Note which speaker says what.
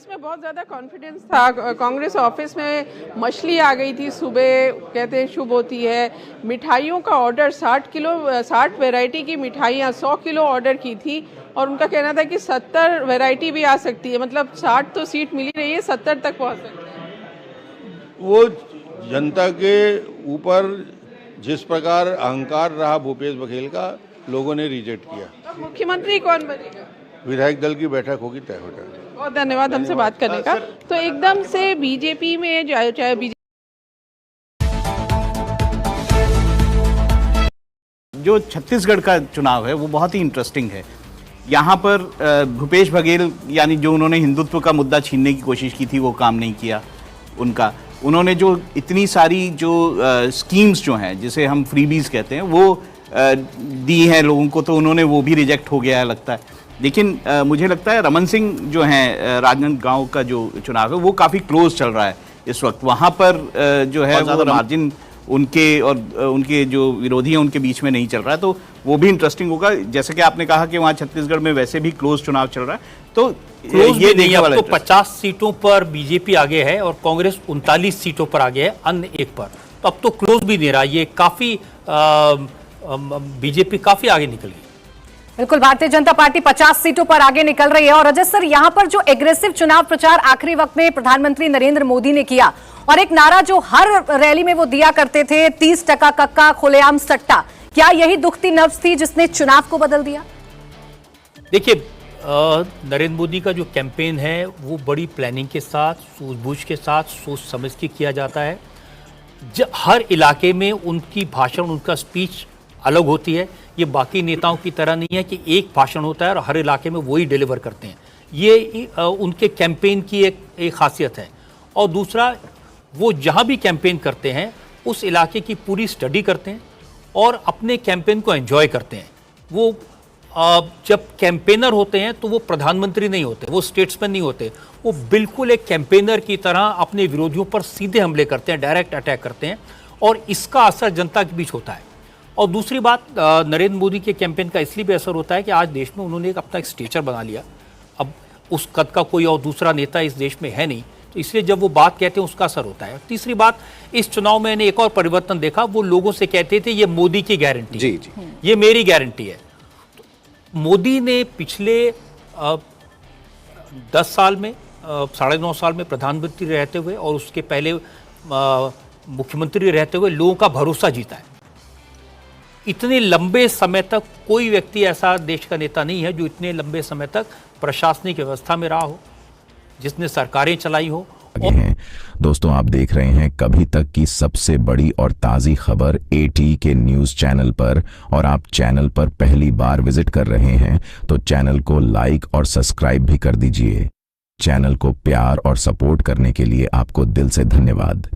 Speaker 1: कांग्रेस में बहुत ज़्यादा कॉन्फिडेंस था। कांग्रेस ऑफिस में मछली आ गई थी सुबह, कहते हैं शुभ होती है। मिठाइयों का ऑर्डर 60 वैरायटी की मिठाइयाँ 100 किलो ऑर्डर की थी और उनका कहना था कि 70 वैरायटी भी आ सकती है। मतलब 60 तो सीट मिली रही है, 70 तक पहुँच सकती है।
Speaker 2: वो जनता के ऊपर जिस प्रकार अहंकार रहा भूपेश बघेल का, लोगों ने रिजेक्ट किया।
Speaker 1: अब मुख्यमंत्री कौन बनेगा?
Speaker 2: विधायक दल की बैठक होगी, तय हो जाएगा।
Speaker 1: बहुत धन्यवाद हमसे बात करने का। तो एकदम से बीजेपी में चाहे
Speaker 3: जो छत्तीसगढ़ का चुनाव है वो बहुत ही इंटरेस्टिंग है। यहाँ पर भूपेश बघेल यानी जो उन्होंने हिंदुत्व का मुद्दा छीनने की कोशिश की थी वो काम नहीं किया उनका। उन्होंने जो इतनी सारी जो स्कीम्स जो हैं जिसे हम फ्रीबीज कहते हैं वो दी हैं लोगों को, तो उन्होंने वो भी रिजेक्ट हो गया है लगता है। लेकिन मुझे लगता है रमन सिंह जो हैं राजनांदगांव का जो चुनाव है वो काफ़ी क्लोज चल रहा है इस वक्त। वहाँ पर जो है ज़्यादा मार्जिन उनके और उनके जो विरोधी हैं उनके बीच में नहीं चल रहा है, तो वो भी इंटरेस्टिंग होगा। जैसे कि आपने कहा कि वहाँ छत्तीसगढ़ में वैसे भी क्लोज चुनाव चल रहा है, तो ये देखने वाला।
Speaker 4: तो 50 सीटों पर बीजेपी आगे है और कांग्रेस 39 सीटों पर आगे है, अन्य एक पर। तो अब तो क्लोज भी नहीं रहा, ये काफी बीजेपी काफी आगे निकल गई।
Speaker 5: बिल्कुल, भारतीय जनता पार्टी 50 सीटों पर आगे निकल रही है। और रजत सर, यहाँ पर जो एग्रेसिव चुनाव प्रचार आखिरी वक्त में प्रधानमंत्री नरेंद्र मोदी ने किया और एक नारा जो हर रैली में वो दिया करते थे, 30% कक्का खुलेआम सट्टा, क्या यही दुखती नब्ज थी जिसने चुनाव को बदल दिया?
Speaker 4: देखिए, नरेंद्र मोदी का जो कैंपेन है वो बड़ी प्लानिंग के साथ, सूझबूझ के साथ, सोच समझ के किया जाता है। हर इलाके में उनकी भाषण, उनका स्पीच अलग होती है। ये बाकी नेताओं की तरह नहीं है कि एक भाषण होता है और हर इलाके में वही डिलीवर करते हैं। ये उनके कैंपेन की एक खासियत है। और दूसरा, वो जहाँ भी कैंपेन करते हैं उस इलाके की पूरी स्टडी करते हैं और अपने कैंपेन को एंजॉय करते हैं। वो जब कैंपेनर होते हैं तो वो प्रधानमंत्री नहीं होते, वो स्टेट्समैन नहीं होते, वो बिल्कुल एक कैंपेनर की तरह अपने विरोधियों पर सीधे हमले करते हैं, डायरेक्ट अटैक करते हैं और इसका असर जनता के बीच होता है। और दूसरी बात, नरेंद्र मोदी के कैंपेन का इसलिए भी असर होता है कि आज देश में उन्होंने एक अपना एक स्टेचर बना लिया। अब उस कद का कोई और दूसरा नेता इस देश में है नहीं, तो इसलिए जब वो बात कहते हैं उसका असर होता है। तीसरी बात, इस चुनाव में मैंने एक और परिवर्तन देखा, वो लोगों से कहते थे ये मोदी की गारंटी, जी जी, ये मेरी गारंटी है। मोदी ने पिछले 10 साल में, 9.5 साल में प्रधानमंत्री रहते हुए और उसके पहले मुख्यमंत्री रहते हुए लोगों का भरोसा जीता है। इतने लंबे समय तक कोई व्यक्ति ऐसा देश का नेता नहीं है जो इतने लंबे समय तक प्रशासनिक व्यवस्था में रहा हो, जिसने सरकारें चलाई हो।
Speaker 6: दोस्तों, आप देख रहे हैं कभी तक की सबसे बड़ी और ताज़ी खबर AT के न्यूज़ चैनल पर, और आप चैनल पर पहली बार विजिट कर रहे हैं तो चैनल को लाइक और सब्सक्राइब भी कर दीजिए। चैनल को प्यार और सपोर्ट करने के लिए आपको दिल से धन्यवाद।